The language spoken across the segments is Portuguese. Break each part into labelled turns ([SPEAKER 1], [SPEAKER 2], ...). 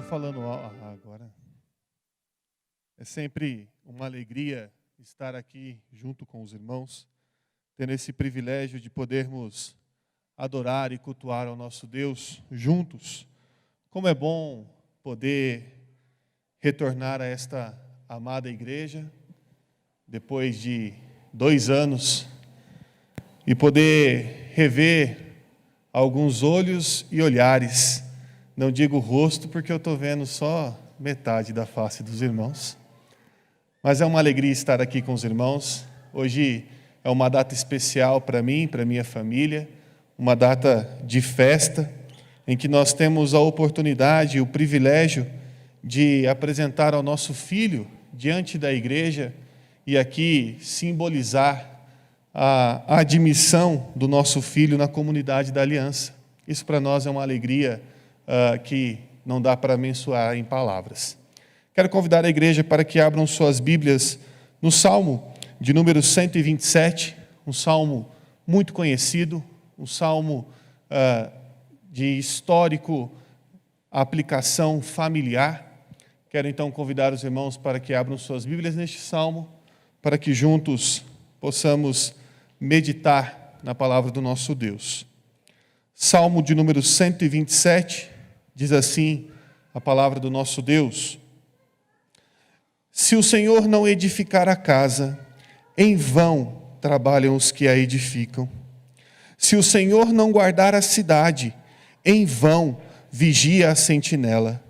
[SPEAKER 1] falando agora. É sempre uma alegria estar aqui junto com os irmãos, tendo esse privilégio de podermos adorar e cultuar ao nosso Deus juntos. Como é bom poder retornar a esta amada igreja, depois de 2 anos, e poder rever alguns olhos e olhares. Não digo rosto, porque eu estou vendo só metade da face dos irmãos. Mas é uma alegria estar aqui com os irmãos. Hoje é uma data especial para mim, para minha família, uma data de festa, em que nós temos a oportunidade e o privilégio de apresentar ao nosso filho diante da igreja e aqui simbolizar a admissão do nosso filho na comunidade da Aliança. Isso para nós é uma alegria que não dá para mensurar em palavras. Quero convidar a igreja para que abram suas Bíblias no Salmo de número 127, um salmo muito conhecido, um salmo de histórico aplicação familiar. Quero então convidar os irmãos para que abram suas Bíblias neste salmo, para que juntos possamos meditar na palavra do nosso Deus. Salmo de número 127, diz assim a palavra do nosso Deus: Se o Senhor não edificar a casa, em vão trabalham os que a edificam. Se o Senhor não guardar a cidade, em vão vigia a sentinela.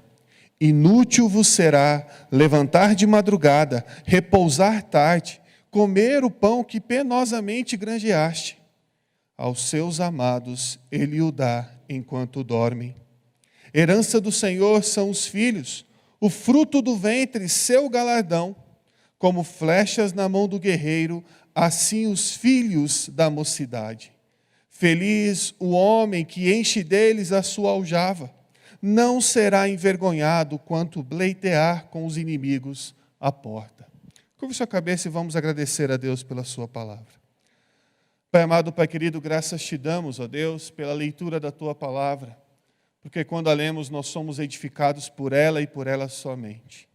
[SPEAKER 1] Inútil vos será levantar de madrugada, repousar tarde, comer o pão que penosamente granjeaste. Aos seus amados ele o dá enquanto dormem. Herança do Senhor são os filhos, o fruto do ventre, seu galardão. Como flechas na mão do guerreiro, assim os filhos da mocidade. Feliz o homem que enche deles a sua aljava. Não será envergonhado quanto pleitear com os inimigos à porta. Curva sua cabeça e vamos agradecer a Deus pela sua palavra. Pai amado, Pai querido, graças te damos, ó Deus, pela leitura da tua palavra, porque quando a lemos nós somos edificados por ela e por ela somente.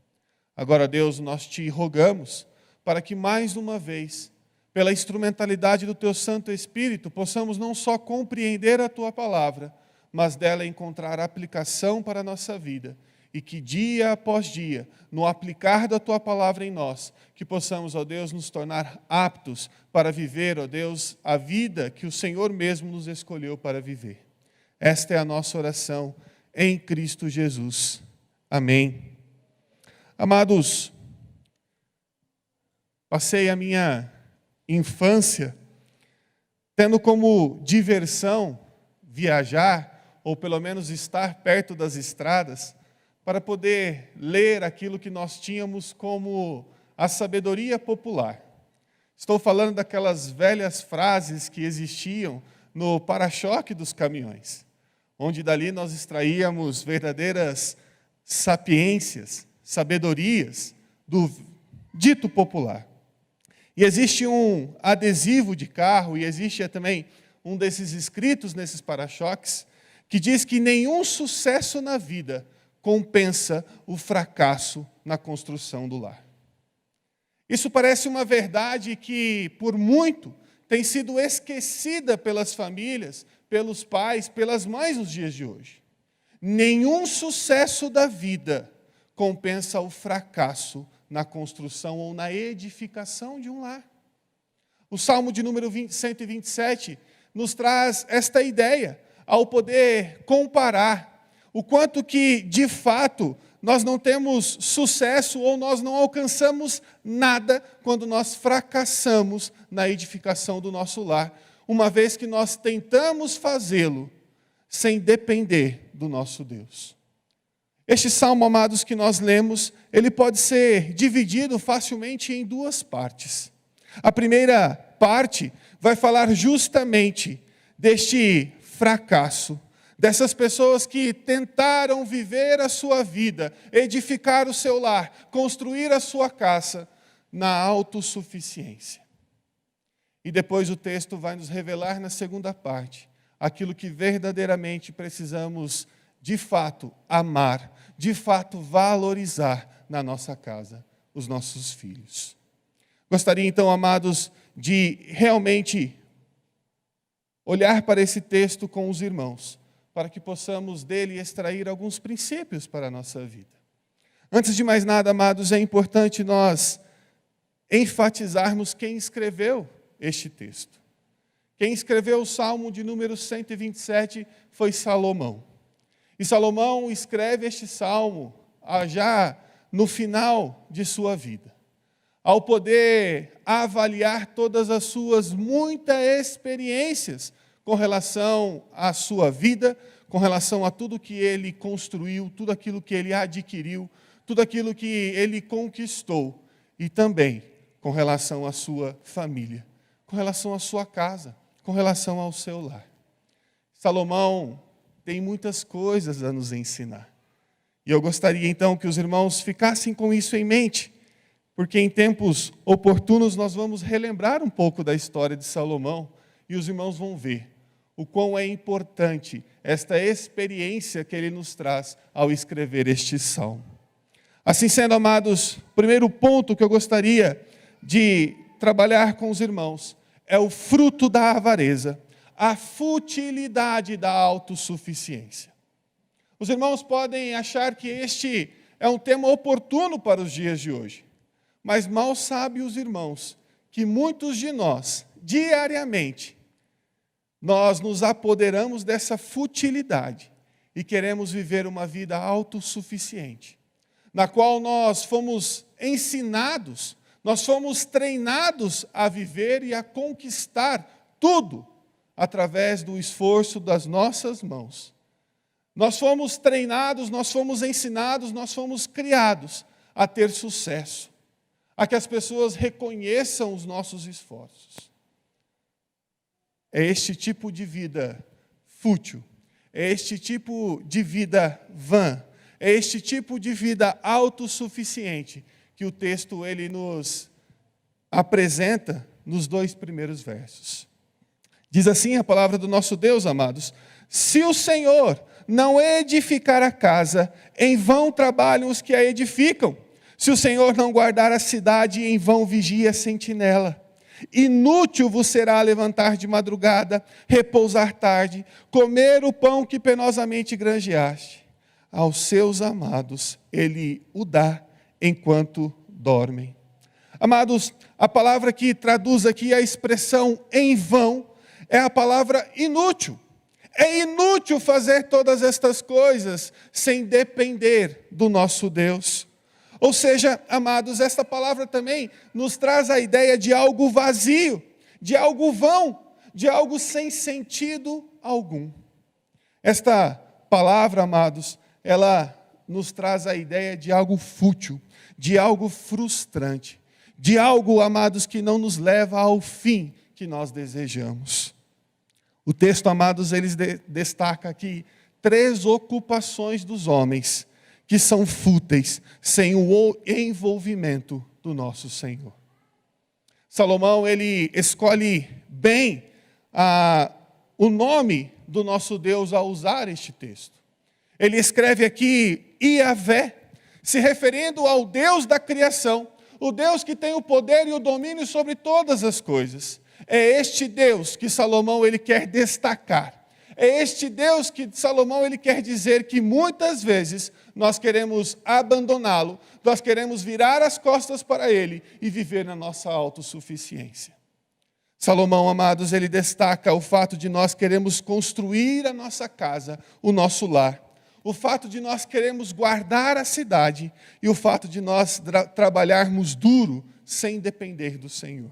[SPEAKER 1] Agora, Deus, nós te rogamos para que mais uma vez, pela instrumentalidade do teu Santo Espírito, possamos não só compreender a tua palavra, mas dela encontrar aplicação para a nossa vida, e que dia após dia, no aplicar da tua palavra em nós, que possamos, ó Deus, nos tornar aptos para viver, ó Deus, a vida que o Senhor mesmo nos escolheu para viver. Esta é a nossa oração em Cristo Jesus. Amém. Amados, passei a minha infância tendo como diversão viajar, ou pelo menos estar perto das estradas, para poder ler aquilo que nós tínhamos como a sabedoria popular. Estou falando daquelas velhas frases que existiam no para-choque dos caminhões, onde dali nós extraíamos verdadeiras sapiências, sabedorias do dito popular. E existe um adesivo de carro, e existe também um desses escritos nesses para-choques, que diz que nenhum sucesso na vida compensa o fracasso na construção do lar. Isso parece uma verdade que, por muito, tem sido esquecida pelas famílias, pelos pais, pelas mães nos dias de hoje. Nenhum sucesso da vida compensa o fracasso na construção ou na edificação de um lar. O Salmo de número 127 nos traz esta ideia, ao poder comparar o quanto que, de fato, nós não temos sucesso ou nós não alcançamos nada quando nós fracassamos na edificação do nosso lar, uma vez que nós tentamos fazê-lo sem depender do nosso Deus. Este salmo, amados, que nós lemos, ele pode ser dividido facilmente em 2 partes. A primeira parte vai falar justamente deste fracasso, dessas pessoas que tentaram viver a sua vida, edificar o seu lar, construir a sua casa na autossuficiência. E depois o texto vai nos revelar na segunda parte aquilo que verdadeiramente precisamos de fato, amar, de fato, valorizar na nossa casa os nossos filhos. Gostaria então, amados, de realmente olhar para esse texto com os irmãos, para que possamos dele extrair alguns princípios para a nossa vida. Antes de mais nada, amados, é importante nós enfatizarmos quem escreveu este texto. Quem escreveu o Salmo de número 127 foi Salomão. E Salomão escreve este Salmo já no final de sua vida, ao poder avaliar todas as suas muitas experiências com relação à sua vida, com relação a tudo que ele construiu, tudo aquilo que ele adquiriu, tudo aquilo que ele conquistou, e também com relação à sua família, com relação à sua casa, com relação ao seu lar. Salomão tem muitas coisas a nos ensinar. E eu gostaria então que os irmãos ficassem com isso em mente, porque em tempos oportunos nós vamos relembrar um pouco da história de Salomão e os irmãos vão ver o quão é importante esta experiência que ele nos traz ao escrever este salmo. Assim sendo, amados, o primeiro ponto que eu gostaria de trabalhar com os irmãos é o fruto da avareza, a futilidade da autossuficiência. Os irmãos podem achar que este é um tema oportuno para os dias de hoje, mas mal sabem os irmãos que muitos de nós, diariamente, nós nos apoderamos dessa futilidade e queremos viver uma vida autossuficiente, na qual nós fomos ensinados, nós fomos treinados a viver e a conquistar tudo através do esforço das nossas mãos. Nós fomos treinados, nós fomos ensinados, nós fomos criados a ter sucesso, a que as pessoas reconheçam os nossos esforços. É este tipo de vida fútil, é este tipo de vida vã, é este tipo de vida autossuficiente que o texto ele nos apresenta nos 2 primeiros versos. Diz assim a palavra do nosso Deus, amados: se o Senhor não edificar a casa, em vão trabalham os que a edificam. Se o Senhor não guardar a cidade, em vão vigia a sentinela. Inútil vos será levantar de madrugada, repousar tarde, comer o pão que penosamente granjeaste. Aos seus amados ele o dá enquanto dormem. Amados, a palavra que traduz aqui a expressão em vão é a palavra inútil. É inútil fazer todas estas coisas sem depender do nosso Deus. Ou seja, amados, esta palavra também nos traz a ideia de algo vazio, de algo vão, de algo sem sentido algum. Esta palavra, amados, ela nos traz a ideia de algo fútil, de algo frustrante, de algo, amados, que não nos leva ao fim que nós desejamos. O texto, amados, ele destaca aqui 3 ocupações dos homens que são fúteis, sem o envolvimento do nosso Senhor. Salomão, ele escolhe bem o nome do nosso Deus ao usar este texto. Ele escreve aqui Iavé, se referindo ao Deus da criação, o Deus que tem o poder e o domínio sobre todas as coisas. É este Deus que Salomão ele quer destacar. É este Deus que Salomão ele quer dizer que muitas vezes nós queremos abandoná-lo, nós queremos virar as costas para ele e viver na nossa autossuficiência. Salomão, amados, ele destaca o fato de nós queremos construir a nossa casa, o nosso lar. O fato de nós queremos guardar a cidade e o fato de nós trabalharmos duro sem depender do Senhor.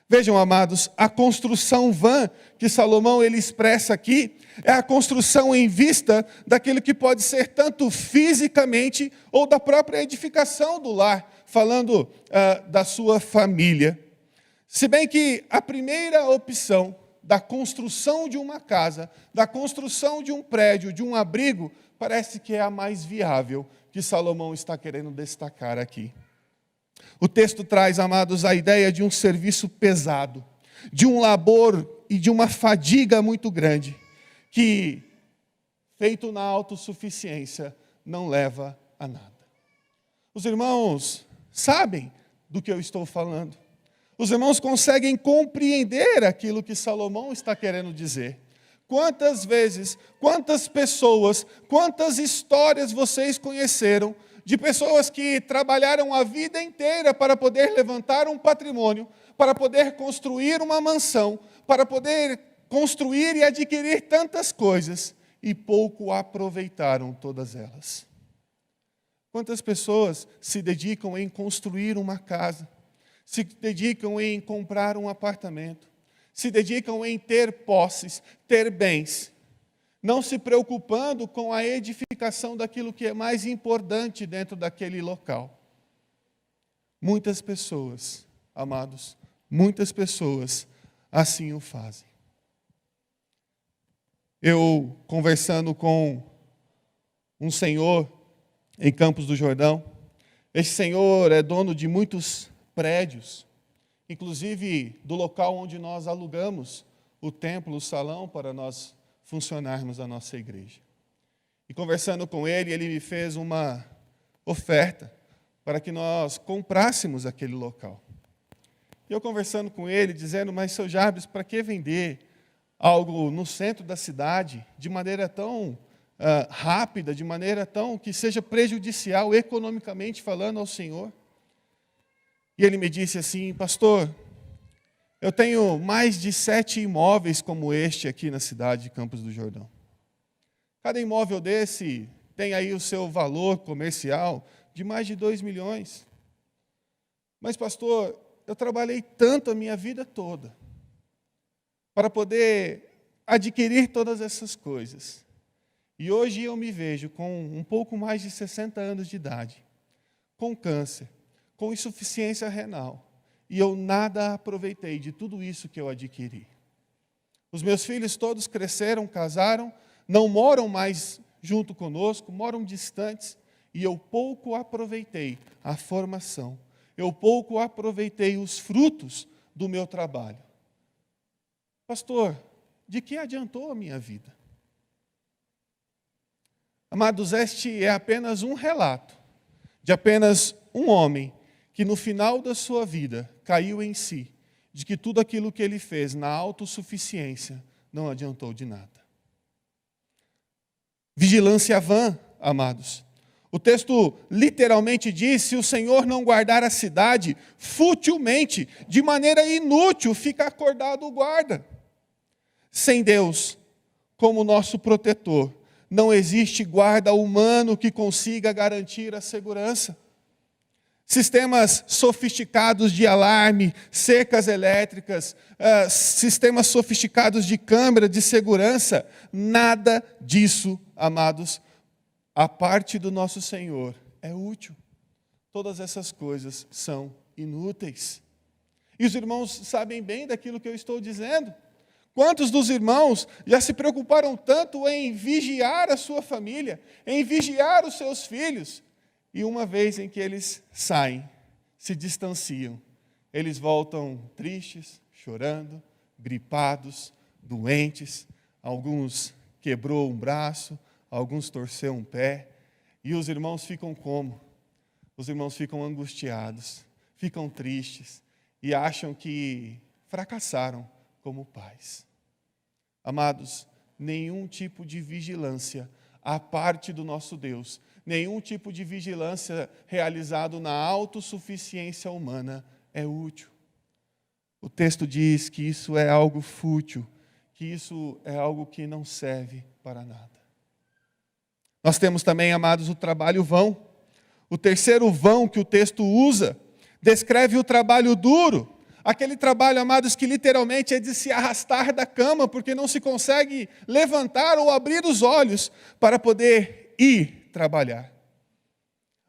[SPEAKER 1] Vejam, amados, a construção vã que Salomão ele expressa aqui é a construção em vista daquilo que pode ser tanto fisicamente ou da própria edificação do lar, falando da sua família. Se bem que a primeira opção da construção de uma casa, da construção de um prédio, de um abrigo, parece que é a mais viável que Salomão está querendo destacar aqui. O texto traz, amados, a ideia de um serviço pesado, de um labor e de uma fadiga muito grande, que feito na autossuficiência, não leva a nada. Os irmãos sabem do que eu estou falando. Os irmãos conseguem compreender aquilo que Salomão está querendo dizer. Quantas vezes, quantas pessoas, quantas histórias vocês conheceram de pessoas que trabalharam a vida inteira para poder levantar um patrimônio, para poder construir uma mansão, para poder construir e adquirir tantas coisas, e pouco aproveitaram todas elas? Quantas pessoas se dedicam em construir uma casa, se dedicam em comprar um apartamento, se dedicam em ter posses, ter bens, não se preocupando com a edificação daquilo que é mais importante dentro daquele local. Muitas pessoas, amados, muitas pessoas assim o fazem. Eu, conversando com um senhor em Campos do Jordão, esse senhor é dono de muitos prédios, inclusive do local onde nós alugamos o templo, o salão, para nós funcionarmos a nossa igreja. E conversando com ele, ele me fez uma oferta para que nós comprássemos aquele local. E eu conversando com ele, dizendo, mas seu Jarbes, para que vender algo no centro da cidade, de maneira tão rápida, de maneira tão que seja prejudicial, economicamente falando, ao Senhor? E ele me disse assim, pastor, eu tenho mais de 7 imóveis como este aqui na cidade de Campos do Jordão. Cada imóvel desse tem aí o seu valor comercial de mais de 2 milhões. Mas, pastor, eu trabalhei tanto a minha vida toda para poder adquirir todas essas coisas. E hoje eu me vejo com um pouco mais de 60 anos de idade, com câncer, com insuficiência renal, e eu nada aproveitei de tudo isso que eu adquiri. Os meus filhos todos cresceram, casaram, não moram mais junto conosco, moram distantes, e eu pouco aproveitei a formação, eu pouco aproveitei os frutos do meu trabalho. Pastor, de que adiantou a minha vida? Amados, este é apenas um relato de apenas um homem que no final da sua vida caiu em si, de que tudo aquilo que ele fez na autossuficiência não adiantou de nada. Vigilância vã, amados. O texto literalmente diz, se o Senhor não guardar a cidade, futilmente, de maneira inútil, fica acordado o guarda. Sem Deus como nosso protetor, não existe guarda humano que consiga garantir a segurança. Sistemas sofisticados de alarme, cercas elétricas, sistemas sofisticados de câmera de segurança, nada disso, amados, a parte do nosso Senhor é útil. Todas essas coisas são inúteis. E os irmãos sabem bem daquilo que eu estou dizendo. Quantos dos irmãos já se preocuparam tanto em vigiar a sua família, em vigiar os seus filhos, e uma vez em que eles saem, se distanciam, eles voltam tristes, chorando, gripados, doentes, alguns quebrou um braço, alguns torceu um pé, e os irmãos ficam como? Os irmãos ficam angustiados, ficam tristes, e acham que fracassaram como pais. Amados, nenhum tipo de vigilância à parte do nosso Deus, nenhum tipo de vigilância realizado na autossuficiência humana é útil. O texto diz que isso é algo fútil, que isso é algo que não serve para nada. Nós temos também, amados, o trabalho vão. O terceiro vão que o texto usa descreve o trabalho duro. Aquele trabalho, amados, que literalmente é de se arrastar da cama, porque não se consegue levantar ou abrir os olhos para poder ir trabalhar.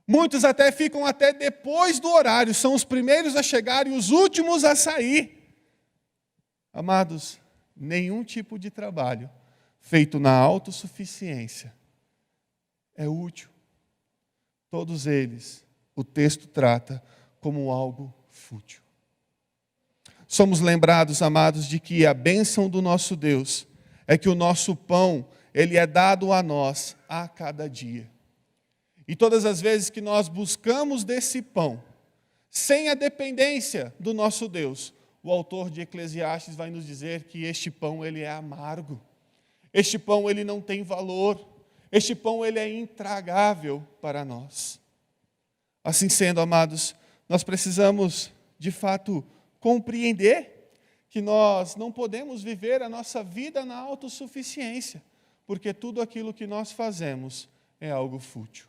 [SPEAKER 1] Muitos até ficam até depois do horário, são os primeiros a chegar e os últimos a sair. Amados, nenhum tipo de trabalho feito na autossuficiência é útil. Todos eles, o texto trata como algo fútil. Somos lembrados, amados, de que a bênção do nosso Deus é que o nosso pão, ele é dado a nós a cada dia. E todas as vezes que nós buscamos desse pão, sem a dependência do nosso Deus, o autor de Eclesiastes vai nos dizer que este pão ele é amargo. Este pão ele não tem valor. Este pão ele é intragável para nós. Assim sendo, amados, nós precisamos, de fato, compreender que nós não podemos viver a nossa vida na autossuficiência, porque tudo aquilo que nós fazemos é algo fútil.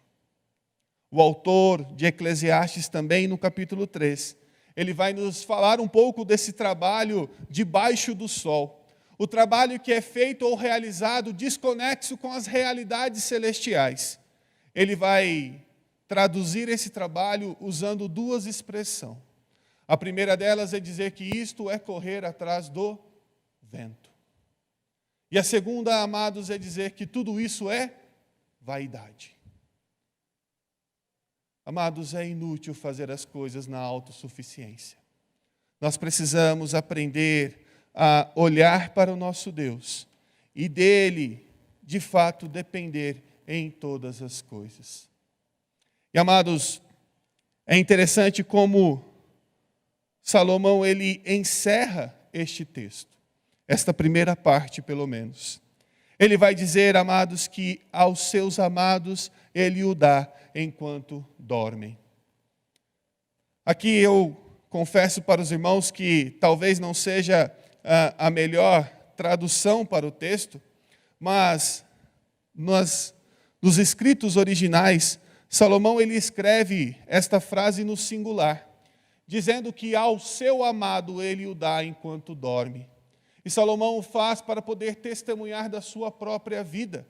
[SPEAKER 1] O autor de Eclesiastes também, no capítulo 3, ele vai nos falar um pouco desse trabalho debaixo do sol. O trabalho que é feito ou realizado desconexo com as realidades celestiais. Ele vai traduzir esse trabalho usando duas expressões. A primeira delas é dizer que isto é correr atrás do vento. E a segunda, amados, é dizer que tudo isso é vaidade. Amados, é inútil fazer as coisas na autossuficiência. Nós precisamos aprender a olhar para o nosso Deus e dele, de fato, depender em todas as coisas. E, amados, é interessante como Salomão ele encerra este texto, esta primeira parte, pelo menos. Ele vai dizer, amados, que aos seus amados ele o dá enquanto dormem. Aqui eu confesso para os irmãos que talvez não seja a melhor tradução para o texto, mas nos escritos originais, Salomão ele escreve esta frase no singular, dizendo que ao seu amado ele o dá enquanto dorme. E Salomão o faz para poder testemunhar da sua própria vida.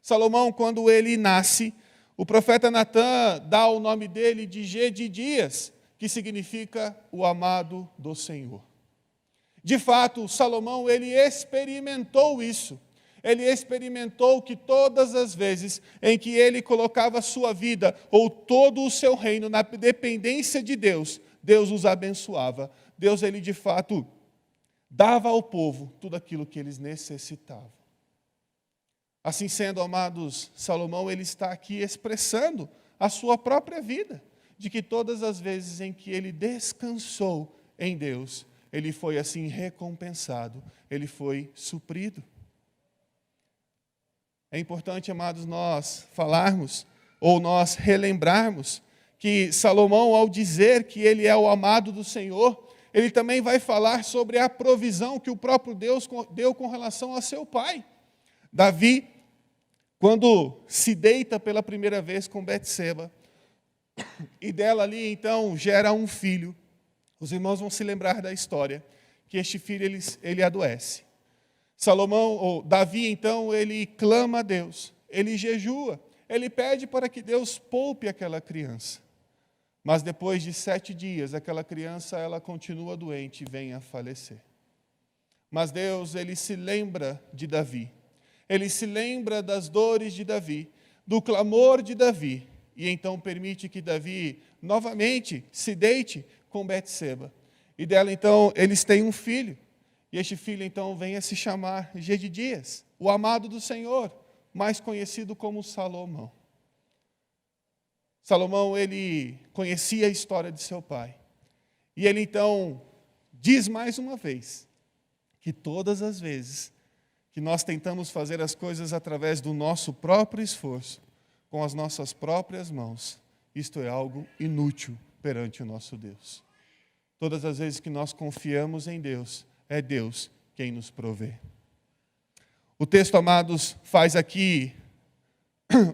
[SPEAKER 1] Salomão, quando ele nasce, o profeta Natã dá o nome dele de Gedidias, que significa o amado do Senhor. De fato, Salomão, ele experimentou isso. Ele experimentou que todas as vezes em que ele colocava a sua vida ou todo o seu reino na dependência de Deus, Deus os abençoava. Deus, ele de fato, dava ao povo tudo aquilo que eles necessitavam. Assim sendo, amados, Salomão, ele está aqui expressando a sua própria vida, de que todas as vezes em que ele descansou em Deus, ele foi assim recompensado, ele foi suprido. É importante, amados, nós falarmos, ou nós relembrarmos, que Salomão, ao dizer que ele é o amado do Senhor, ele também vai falar sobre a provisão que o próprio Deus deu com relação a seu pai. Davi, quando se deita pela primeira vez com Betseba, e dela ali então gera um filho, os irmãos vão se lembrar da história, que este filho ele adoece. Davi então ele clama a Deus, ele jejua, ele pede para que Deus poupe aquela criança. Mas depois de 7 dias, aquela criança ela continua doente e vem a falecer. Mas Deus ele se lembra de Davi, ele se lembra das dores de Davi, do clamor de Davi, e então permite que Davi novamente se deite com Betseba. E dela então eles têm um filho, e este filho então vem a se chamar Gedidias, o amado do Senhor, mais conhecido como Salomão. Salomão ele conhecia a história de seu pai, e ele então diz mais uma vez, que todas as vezes que nós tentamos fazer as coisas através do nosso próprio esforço, com as nossas próprias mãos, isto é algo inútil perante o nosso Deus. Todas as vezes que nós confiamos em Deus, é Deus quem nos provê. O texto, amados, faz aqui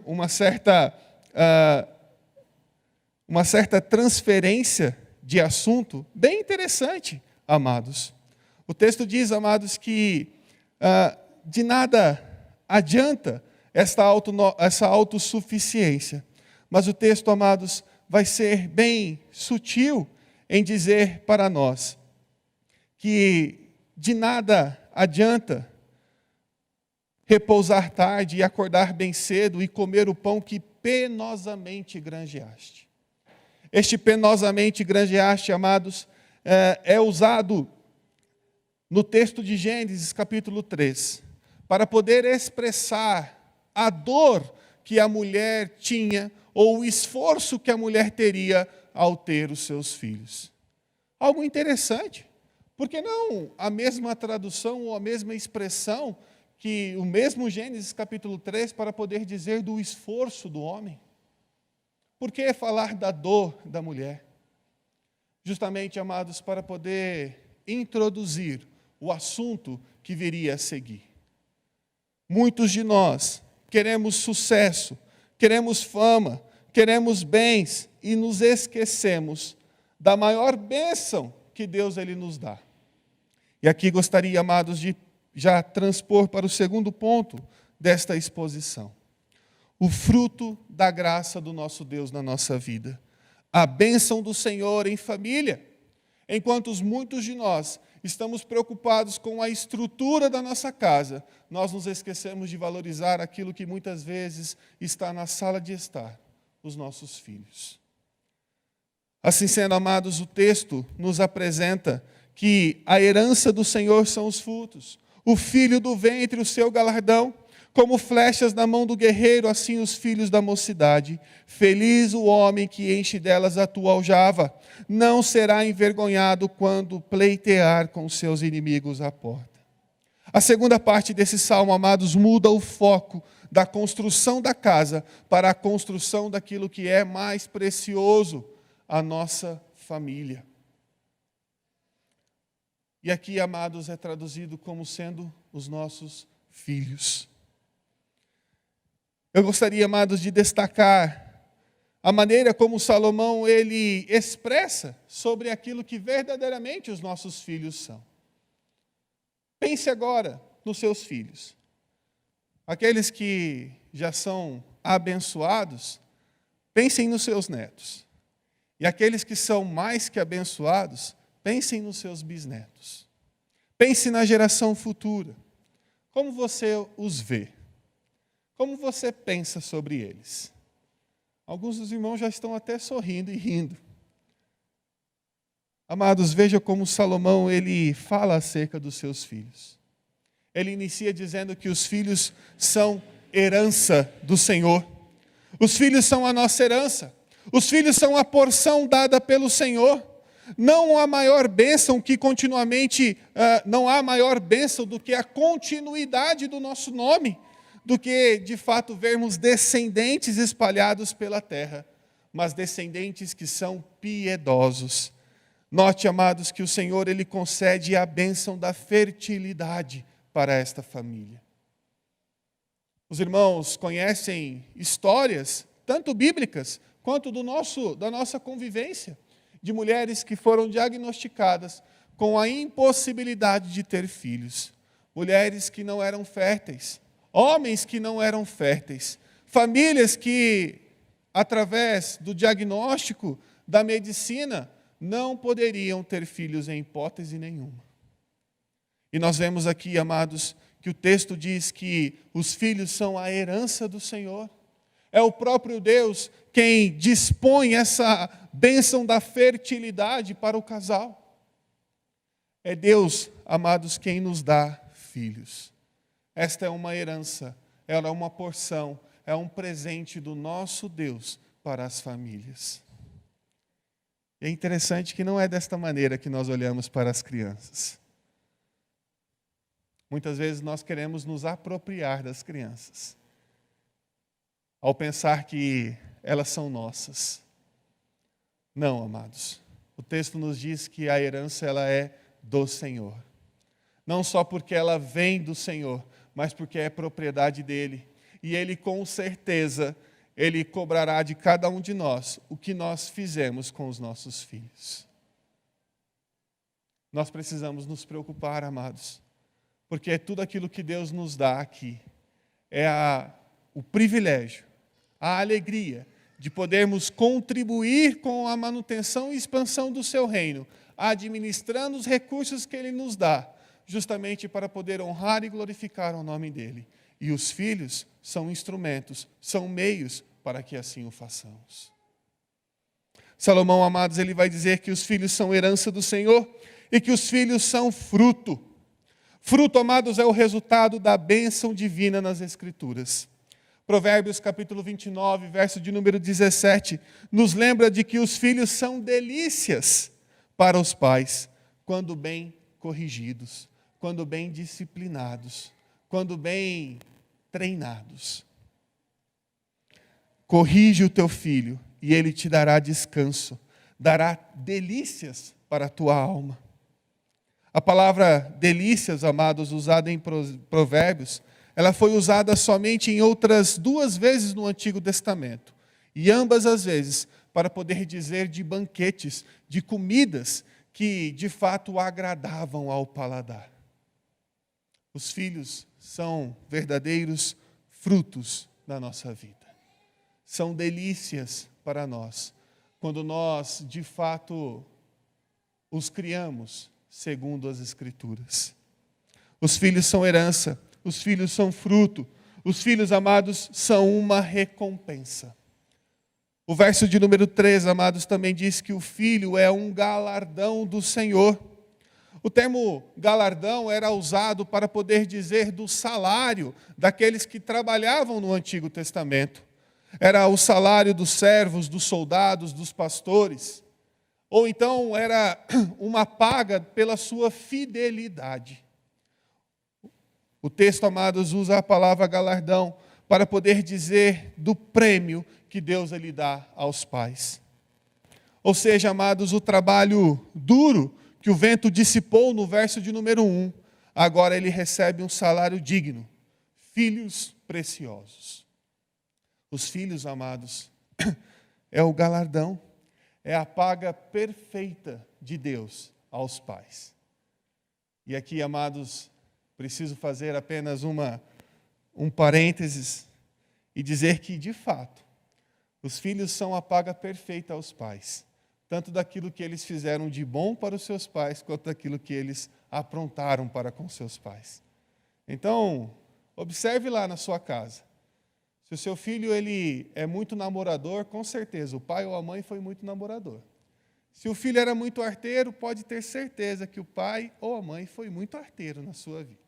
[SPEAKER 1] uma certa transferência de assunto bem interessante, amados. O texto diz, amados, que de nada adianta essa autossuficiência. Mas o texto, amados, vai ser bem sutil em dizer para nós que de nada adianta repousar tarde e acordar bem cedo e comer o pão que penosamente granjeaste. Este penosamente granjeaste, amados, é usado no texto de Gênesis, capítulo 3, para poder expressar a dor que a mulher tinha ou o esforço que a mulher teria ao ter os seus filhos. Algo interessante, porque não a mesma tradução ou a mesma expressão que o mesmo Gênesis capítulo 3 para poder dizer do esforço do homem? Por que falar da dor da mulher? Justamente, amados, para poder introduzir o assunto que viria a seguir. Muitos de nós queremos sucesso, queremos fama, queremos bens e nos esquecemos da maior bênção que Deus ele nos dá. E aqui gostaria, amados, de já transpor para o segundo ponto desta exposição. O fruto da graça do nosso Deus na nossa vida. A bênção do Senhor em família. Enquanto muitos de nós estamos preocupados com a estrutura da nossa casa, nós nos esquecemos de valorizar aquilo que muitas vezes está na sala de estar, os nossos filhos. Assim sendo, amados, o texto nos apresenta que a herança do Senhor são os frutos, o filho do ventre, o seu galardão, como flechas na mão do guerreiro, assim os filhos da mocidade. Feliz o homem que enche delas a tua aljava, não será envergonhado quando pleitear com seus inimigos à porta. A segunda parte desse salmo, amados, muda o foco da construção da casa para a construção daquilo que é mais precioso, a nossa família. E aqui, amados, é traduzido como sendo os nossos filhos. Eu gostaria, amados, de destacar a maneira como Salomão ele expressa sobre aquilo que verdadeiramente os nossos filhos são. Pense agora nos seus filhos. Aqueles que já são abençoados, pensem nos seus netos. E aqueles que são mais que abençoados, pensem nos seus bisnetos. Pense na geração futura. Como você os vê? Como você pensa sobre eles? Alguns dos irmãos já estão até sorrindo e rindo. Amados, veja como Salomão ele fala acerca dos seus filhos. Ele inicia dizendo que os filhos são herança do Senhor. Os filhos são a nossa herança. Os filhos são a porção dada pelo Senhor. Não há maior bênção que continuamente, não há maior bênção do que a continuidade do nosso nome, do que, de fato, vermos descendentes espalhados pela terra, mas descendentes que são piedosos. Note, amados, que o Senhor ele concede a bênção da fertilidade para esta família. Os irmãos conhecem histórias, tanto bíblicas, quanto da nossa convivência, de mulheres que foram diagnosticadas com a impossibilidade de ter filhos. Mulheres que não eram férteis, homens que não eram férteis, famílias que, através do diagnóstico da medicina, não poderiam ter filhos em hipótese nenhuma. E nós vemos aqui, amados, que o texto diz que os filhos são a herança do Senhor. É o próprio Deus quem dispõe essa bênção da fertilidade para o casal. É Deus, amados, quem nos dá filhos. Esta é uma herança, ela é uma porção, é um presente do nosso Deus para as famílias. É interessante que não é desta maneira que nós olhamos para as crianças. Muitas vezes nós queremos nos apropriar das crianças, ao pensar que elas são nossas. Não, amados. O texto nos diz que a herança ela é do Senhor. Não só porque ela vem do Senhor, mas porque é propriedade dele. E ele, com certeza, ele cobrará de cada um de nós o que nós fizemos com os nossos filhos. Nós precisamos nos preocupar, amados, porque é tudo aquilo que Deus nos dá aqui. É o privilégio, a alegria de podermos contribuir com a manutenção e expansão do seu reino, administrando os recursos que ele nos dá, justamente para poder honrar e glorificar o nome dele. E os filhos são instrumentos, são meios para que assim o façamos. Salomão, amados, ele vai dizer que os filhos são herança do Senhor e que os filhos são fruto. Fruto, amados, é o resultado da bênção divina nas Escrituras. Provérbios capítulo 29, verso de número 17, nos lembra de que os filhos são delícias para os pais, quando bem corrigidos, quando bem disciplinados, quando bem treinados. Corrige o teu filho e ele te dará descanso, dará delícias para a tua alma. A palavra delícias, amados, usada em Provérbios, ela foi usada somente em outras 2 vezes no Antigo Testamento. E ambas as vezes para poder dizer de banquetes, de comidas que de fato agradavam ao paladar. Os filhos são verdadeiros frutos da nossa vida. São delícias para nós, quando nós de fato os criamos segundo as Escrituras. Os filhos são herança, os filhos são fruto, os filhos, amados, são uma recompensa. O verso de número 3, amados, também diz que o filho é um galardão do Senhor. O termo galardão era usado para poder dizer do salário daqueles que trabalhavam no Antigo Testamento. Era o salário dos servos, dos soldados, dos pastores. Ou então era uma paga pela sua fidelidade. O texto, amados, usa a palavra galardão para poder dizer do prêmio que Deus lhe dá aos pais. Ou seja, amados, o trabalho duro que o vento dissipou no verso de número 1, agora ele recebe um salário digno. Filhos preciosos. Os filhos, amados, é o galardão, é a paga perfeita de Deus aos pais. E aqui, amados, preciso fazer apenas um parênteses e dizer que, de fato, os filhos são a paga perfeita aos pais, tanto daquilo que eles fizeram de bom para os seus pais, quanto daquilo que eles aprontaram para com seus pais. Então, observe lá na sua casa. Se o seu filho ele é muito namorador, com certeza, o pai ou a mãe foi muito namorador. Se o filho era muito arteiro, pode ter certeza que o pai ou a mãe foi muito arteiro na sua vida.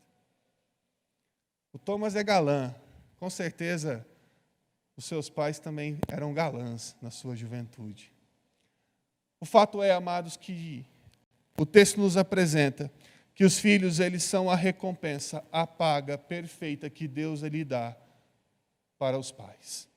[SPEAKER 1] O Thomas é galã, com certeza os seus pais também eram galãs na sua juventude. O fato é, amados, que o texto nos apresenta que os filhos eles são a recompensa, a paga perfeita que Deus lhe dá para os pais.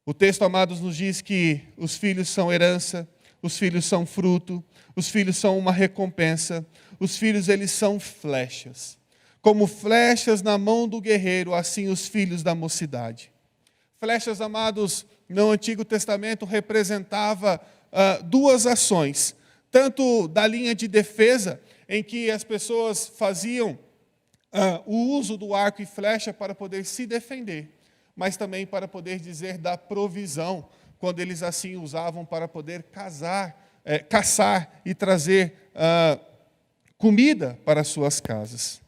[SPEAKER 1] O texto, amados, nos diz que os filhos são herança, os filhos são fruto, os filhos são uma recompensa, os filhos eles são flechas. Como flechas na mão do guerreiro, assim os filhos da mocidade. Flechas, amados, no Antigo Testamento representava 2 ações. Tanto da linha de defesa, em que as pessoas faziam o uso do arco e flecha para poder se defender, mas também para poder dizer da provisão, quando eles assim usavam para poder caçar e trazer comida para suas casas.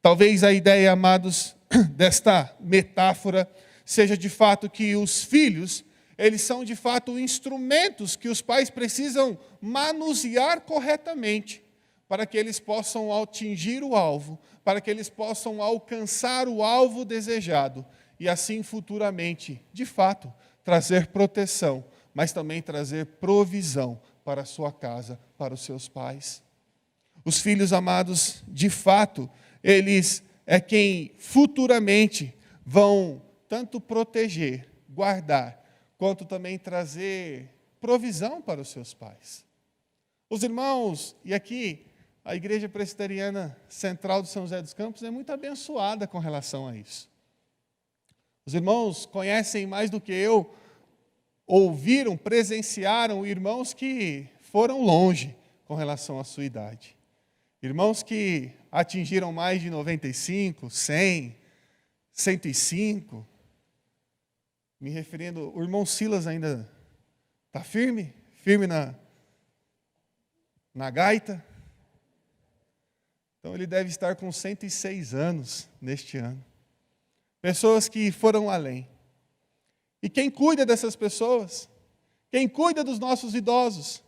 [SPEAKER 1] Talvez a ideia, amados, desta metáfora seja de fato que os filhos, eles são de fato instrumentos que os pais precisam manusear corretamente para que eles possam atingir o alvo, para que eles possam alcançar o alvo desejado e assim futuramente, de fato, trazer proteção, mas também trazer provisão para a sua casa, para os seus pais. Os filhos amados, de fato, eles é quem futuramente vão tanto proteger, guardar, quanto também trazer provisão para os seus pais. Os irmãos, e aqui a Igreja Presbiteriana Central de São José dos Campos é muito abençoada com relação a isso. Os irmãos conhecem mais do que eu, ouviram, presenciaram irmãos que foram longe com relação à sua idade. Irmãos que atingiram mais de 95, 100, 105. Me referindo, o irmão Silas ainda está firme? Firme na gaita? Então ele deve estar com 106 anos neste ano. Pessoas que foram além. E quem cuida dessas pessoas? Quem cuida dos nossos idosos?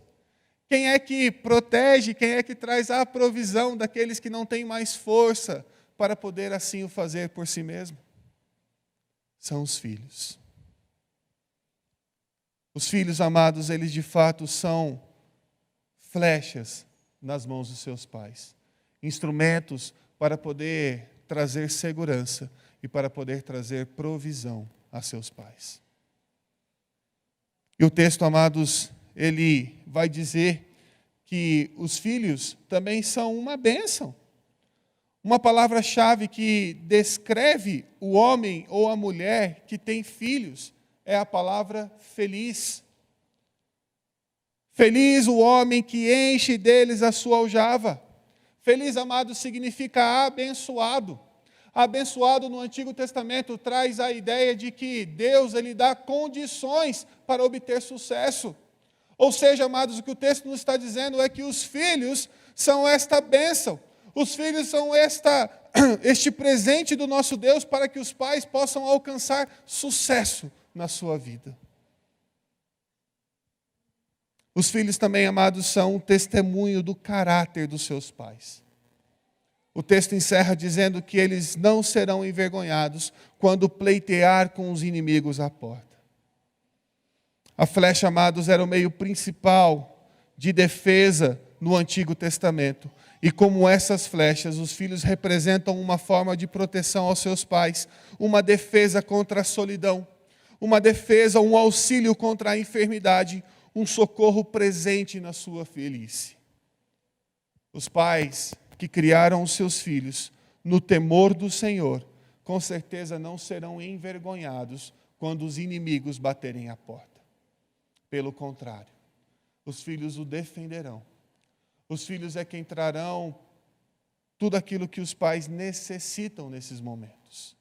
[SPEAKER 1] Quem é que protege, quem é que traz a provisão daqueles que não têm mais força para poder assim o fazer por si mesmo? São os filhos. Os filhos amados, eles de fato são flechas nas mãos dos seus pais. Instrumentos para poder trazer segurança e para poder trazer provisão a seus pais. E o texto, amados, ele vai dizer que os filhos também são uma bênção. Uma palavra-chave que descreve o homem ou a mulher que tem filhos é a palavra feliz. Feliz o homem que enche deles a sua aljava. Feliz, amado, significa abençoado. Abençoado no Antigo Testamento traz a ideia de que Deus ele dá condições para obter sucesso. Ou seja, amados, o que o texto nos está dizendo é que os filhos são esta bênção. Os filhos são este presente do nosso Deus para que os pais possam alcançar sucesso na sua vida. Os filhos também, amados, são um testemunho do caráter dos seus pais. O texto encerra dizendo que eles não serão envergonhados quando pleitear com os inimigos à porta. A flecha, amados, era o meio principal de defesa no Antigo Testamento. E como essas flechas, os filhos representam uma forma de proteção aos seus pais, uma defesa contra a solidão, uma defesa, um auxílio contra a enfermidade, um socorro presente na sua velhice. Os pais que criaram os seus filhos no temor do Senhor, com certeza não serão envergonhados quando os inimigos baterem à porta. Pelo contrário, os filhos o defenderão. Os filhos é quem trarão tudo aquilo que os pais necessitam nesses momentos.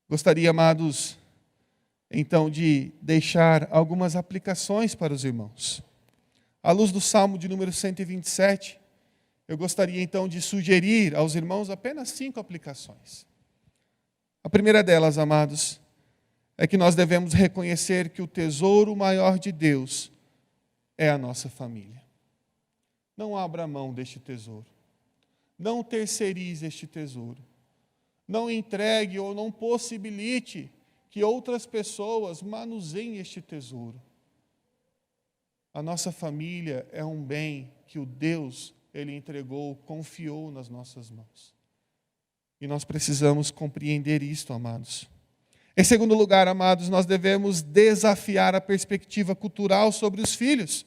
[SPEAKER 1] Gostaria, amados, então, de deixar algumas aplicações para os irmãos. À luz do Salmo de número 127, eu gostaria, então, de sugerir aos irmãos apenas 5 aplicações. A primeira delas, amados, é que nós devemos reconhecer que o tesouro maior de Deus é a nossa família. Não abra mão deste tesouro. Não terceirize este tesouro. Não entregue ou não possibilite que outras pessoas manuseiem este tesouro. A nossa família é um bem que o Deus, Ele entregou, confiou nas nossas mãos. E nós precisamos compreender isto, amados. Em segundo lugar, amados, nós devemos desafiar a perspectiva cultural sobre os filhos,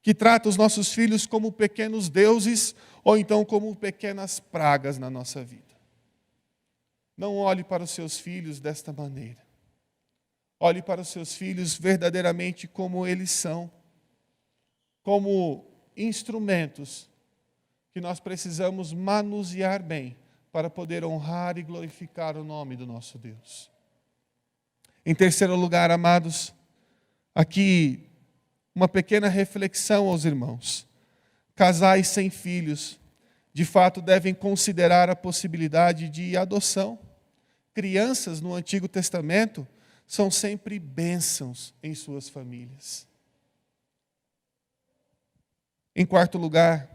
[SPEAKER 1] que trata os nossos filhos como pequenos deuses ou então como pequenas pragas na nossa vida. Não olhe para os seus filhos desta maneira. Olhe para os seus filhos verdadeiramente como eles são, como instrumentos que nós precisamos manusear bem para poder honrar e glorificar o nome do nosso Deus. Em terceiro lugar, amados, aqui uma pequena reflexão aos irmãos. Casais sem filhos, de fato, devem considerar a possibilidade de adoção. Crianças no Antigo Testamento são sempre bênçãos em suas famílias. Em quarto lugar,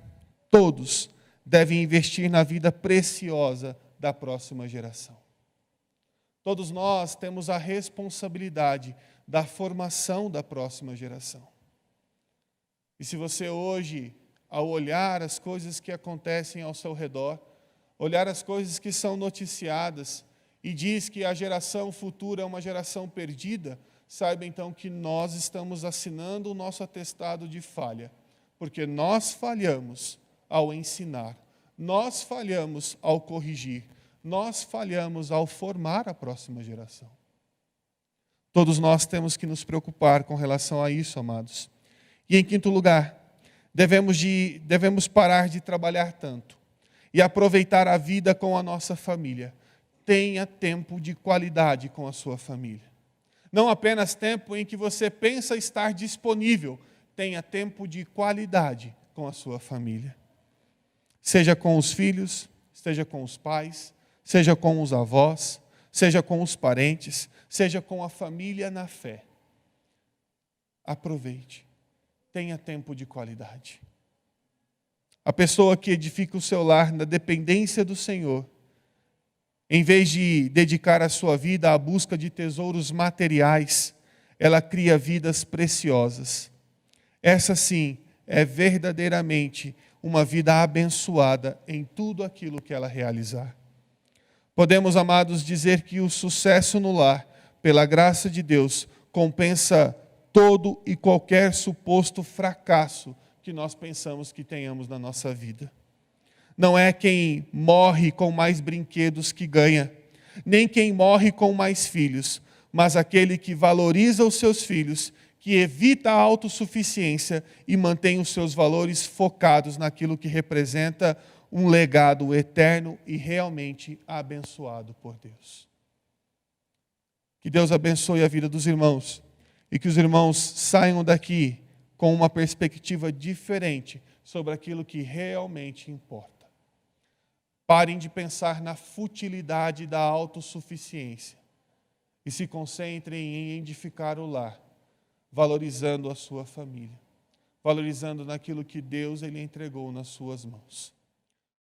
[SPEAKER 1] todos devem investir na vida preciosa da próxima geração. Todos nós temos a responsabilidade da formação da próxima geração. E se você hoje, ao olhar as coisas que acontecem ao seu redor, olhar as coisas que são noticiadas e diz que a geração futura é uma geração perdida, saiba então que nós estamos assinando o nosso atestado de falha, porque nós falhamos ao ensinar, nós falhamos ao corrigir, nós falhamos ao formar a próxima geração. Todos nós temos que nos preocupar com relação a isso, amados. E em quinto lugar, devemos parar de trabalhar tanto e aproveitar a vida com a nossa família. Tenha tempo de qualidade com a sua família. Não apenas tempo em que você pensa estar disponível, tenha tempo de qualidade com a sua família. Seja com os filhos, seja com os pais, seja com os avós, seja com os parentes, seja com a família na fé. aproveite. Tenha tempo de qualidade. A pessoa que edifica o seu lar na dependência do Senhor, em vez de dedicar a sua vida à busca de tesouros materiais, ela cria vidas preciosas. Essa sim é verdadeiramente uma vida abençoada em tudo aquilo que ela realizar. Podemos, amados, dizer que o sucesso no lar, pela graça de Deus, compensa todo e qualquer suposto fracasso que nós pensamos que tenhamos na nossa vida. Não é quem morre com mais brinquedos que ganha, nem quem morre com mais filhos, mas aquele que valoriza os seus filhos, que evita a autossuficiência e mantém os seus valores focados naquilo que representa um legado eterno e realmente abençoado por Deus. Que Deus abençoe a vida dos irmãos e que os irmãos saiam daqui com uma perspectiva diferente sobre aquilo que realmente importa. Parem de pensar na futilidade da autossuficiência e se concentrem em edificar o lar, valorizando a sua família, valorizando naquilo que Deus ele entregou nas suas mãos.